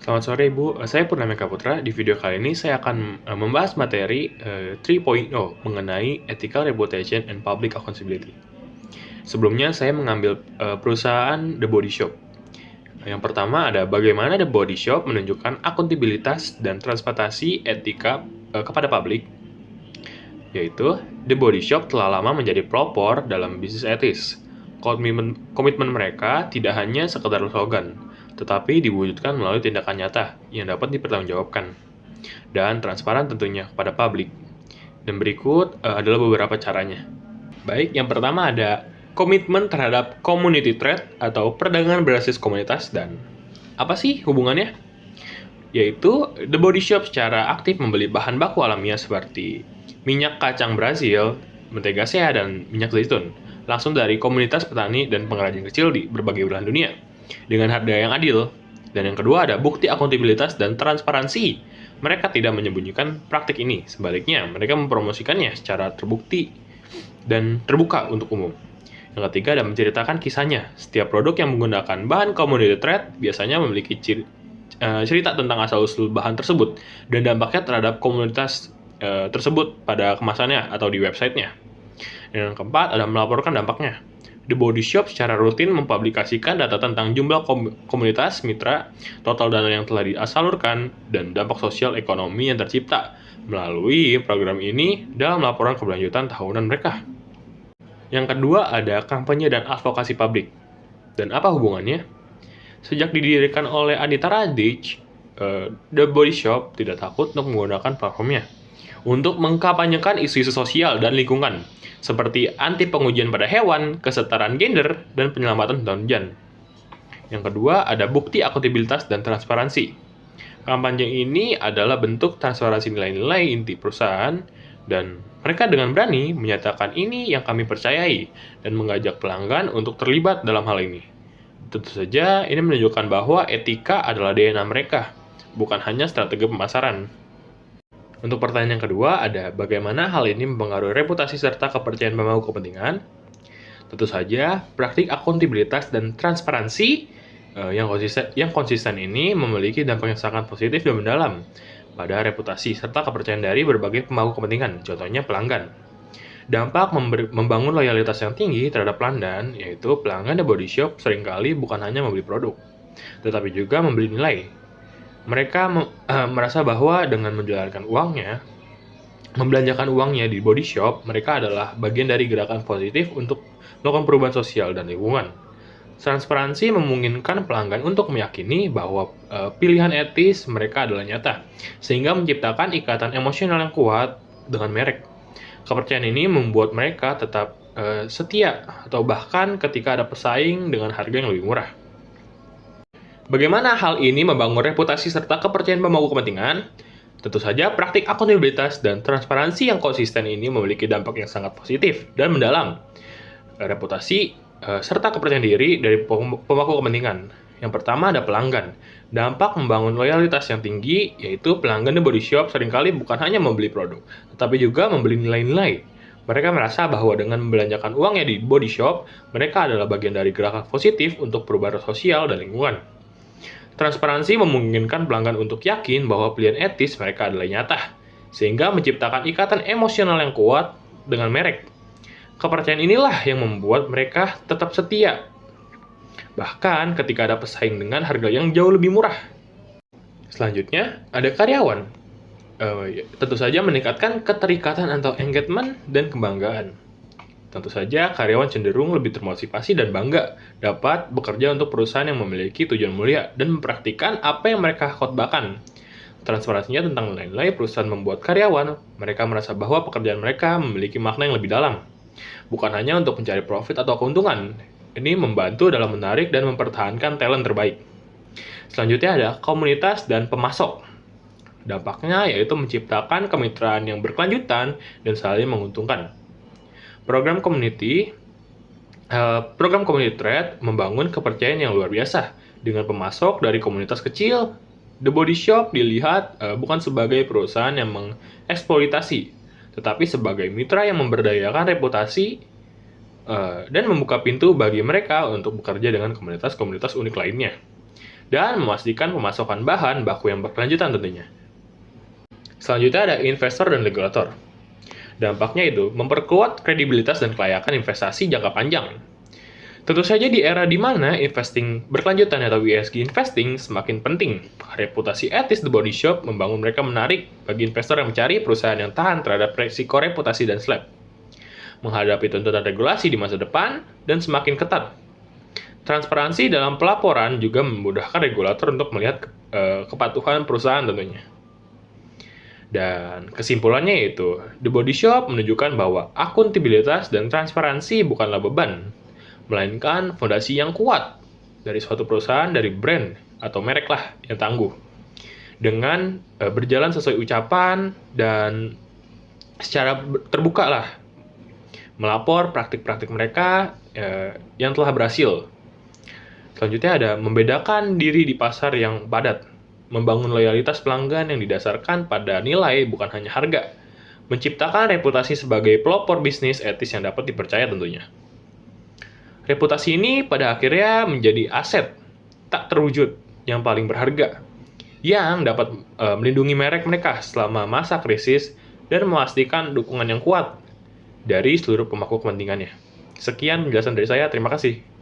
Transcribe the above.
Selamat sore Ibu, saya Purnameka Putra. Di video kali ini saya akan membahas materi 3.0 mengenai Ethical Reputation and Public Accountability. Sebelumnya saya mengambil perusahaan The Body Shop. Yang pertama ada bagaimana The Body Shop menunjukkan akuntabilitas dan transparansi etika kepada publik, yaitu The Body Shop telah lama menjadi pelopor dalam bisnis etis. Komitmen mereka tidak hanya sekedar slogan, tetapi diwujudkan melalui tindakan nyata yang dapat dipertanggungjawabkan dan transparan tentunya kepada publik. Dan berikut adalah beberapa caranya. Baik, yang pertama ada komitmen terhadap community trade atau perdagangan berbasis komunitas. Dan apa sih hubungannya? Yaitu The Body Shop secara aktif membeli bahan baku alamiah seperti minyak kacang Brazil, mentega sehat, dan minyak zaitun langsung dari komunitas petani dan pengrajin kecil di berbagai belahan dunia dengan harga yang adil. Dan yang kedua ada bukti akuntabilitas dan transparansi. Mereka tidak menyembunyikan praktik ini, sebaliknya mereka mempromosikannya secara terbukti dan terbuka untuk umum. Yang ketiga ada menceritakan kisahnya. Setiap produk yang menggunakan bahan community trade biasanya memiliki cerita tentang asal-usul bahan tersebut dan dampaknya terhadap komunitas tersebut pada kemasannya atau di websitenya. Dan yang keempat ada melaporkan dampaknya. The Body Shop secara rutin mempublikasikan data tentang jumlah komunitas mitra, total dana yang telah disalurkan, dan dampak sosial ekonomi yang tercipta melalui program ini dalam laporan keberlanjutan tahunan mereka. Yang kedua ada kampanye dan advokasi publik. Dan apa hubungannya? Sejak didirikan oleh Anita Radic, The Body Shop tidak takut untuk menggunakan platformnya untuk mengkampanyekan isu-isu sosial dan lingkungan, seperti anti pengujian pada hewan, kesetaraan gender, dan penyelamatan hutan. Yang kedua, ada bukti akuntabilitas dan transparansi. Kampanye ini adalah bentuk transparansi nilai-nilai inti perusahaan, dan mereka dengan berani menyatakan ini yang kami percayai, dan mengajak pelanggan untuk terlibat dalam hal ini. Tentu saja, ini menunjukkan bahwa etika adalah DNA mereka, bukan hanya strategi pemasaran. Untuk pertanyaan yang kedua, ada bagaimana hal ini mempengaruhi reputasi serta kepercayaan pemangku kepentingan? Tentu saja, praktik akuntabilitas dan transparansi yang konsisten ini memiliki dampak yang sangat positif dan mendalam pada reputasi serta kepercayaan dari berbagai pemangku kepentingan, contohnya pelanggan. Dampak membangun loyalitas yang tinggi terhadap pelanggan, yaitu pelanggan The Body Shop seringkali bukan hanya membeli produk, tetapi juga membeli nilai. Mereka merasa bahwa dengan membelanjakan uangnya di Body Shop, mereka adalah bagian dari gerakan positif untuk melakukan perubahan sosial dan lingkungan. Transparansi memungkinkan pelanggan untuk meyakini bahwa pilihan etis mereka adalah nyata, sehingga menciptakan ikatan emosional yang kuat dengan merek. Kepercayaan ini membuat mereka tetap setia, atau bahkan ketika ada pesaing dengan harga yang lebih murah. Bagaimana hal ini membangun reputasi serta kepercayaan pemangku kepentingan? Tentu saja, praktik akuntabilitas dan transparansi yang konsisten ini memiliki dampak yang sangat positif dan mendalam. Reputasi serta kepercayaan diri dari pemangku kepentingan. Yang pertama ada pelanggan. Dampak membangun loyalitas yang tinggi, yaitu pelanggan The Body Shop seringkali bukan hanya membeli produk, tetapi juga membeli nilai-nilai. Mereka merasa bahwa dengan membelanjakan uangnya di Body Shop, mereka adalah bagian dari gerakan positif untuk perubahan sosial dan lingkungan. Transparansi memungkinkan pelanggan untuk yakin bahwa pilihan etis mereka adalah nyata, sehingga menciptakan ikatan emosional yang kuat dengan merek. Kepercayaan inilah yang membuat mereka tetap setia, bahkan ketika ada pesaing dengan harga yang jauh lebih murah. Selanjutnya, ada karyawan. Tentu saja meningkatkan keterikatan atau engagement dan kebanggaan. Tentu saja, karyawan cenderung lebih termotivasi dan bangga dapat bekerja untuk perusahaan yang memiliki tujuan mulia dan mempraktikkan apa yang mereka khotbahkan. Transparansinya tentang nilai-nilai perusahaan membuat karyawan, mereka merasa bahwa pekerjaan mereka memiliki makna yang lebih dalam. Bukan hanya untuk mencari profit atau keuntungan, ini membantu dalam menarik dan mempertahankan talent terbaik. Selanjutnya ada komunitas dan pemasok. Dampaknya yaitu menciptakan kemitraan yang berkelanjutan dan saling menguntungkan. Program community trade membangun kepercayaan yang luar biasa dengan pemasok dari komunitas kecil. The Body Shop dilihat bukan sebagai perusahaan yang mengeksploitasi, tetapi sebagai mitra yang memberdayakan reputasi dan membuka pintu bagi mereka untuk bekerja dengan komunitas-komunitas unik lainnya. dan memastikan pemasokan bahan baku yang berkelanjutan tentunya. Selanjutnya ada investor dan regulator. Dampaknya itu memperkuat kredibilitas dan kelayakan investasi jangka panjang. Tentu saja di era di mana investing berkelanjutan atau ESG investing semakin penting, reputasi etis The Body Shop membangun mereka menarik bagi investor yang mencari perusahaan yang tahan terhadap risiko reputasi dan SLAP, menghadapi tuntutan regulasi di masa depan, dan semakin ketat. Transparansi dalam pelaporan juga memudahkan regulator untuk melihat kepatuhan perusahaan tentunya. Dan kesimpulannya yaitu, The Body Shop menunjukkan bahwa akuntabilitas dan transparansi bukanlah beban, melainkan fondasi yang kuat dari suatu perusahaan, dari brand atau merek lah yang tangguh. Dengan berjalan sesuai ucapan dan secara terbuka lah, melapor praktik-praktik mereka yang telah berhasil. Selanjutnya ada membedakan diri di pasar yang padat, membangun loyalitas pelanggan yang didasarkan pada nilai bukan hanya harga, menciptakan reputasi sebagai pelopor bisnis etis yang dapat dipercaya tentunya. Reputasi ini pada akhirnya menjadi aset tak terwujud yang paling berharga, yang dapat melindungi merek mereka selama masa krisis dan memastikan dukungan yang kuat dari seluruh pemangku kepentingannya. Sekian penjelasan dari saya, terima kasih.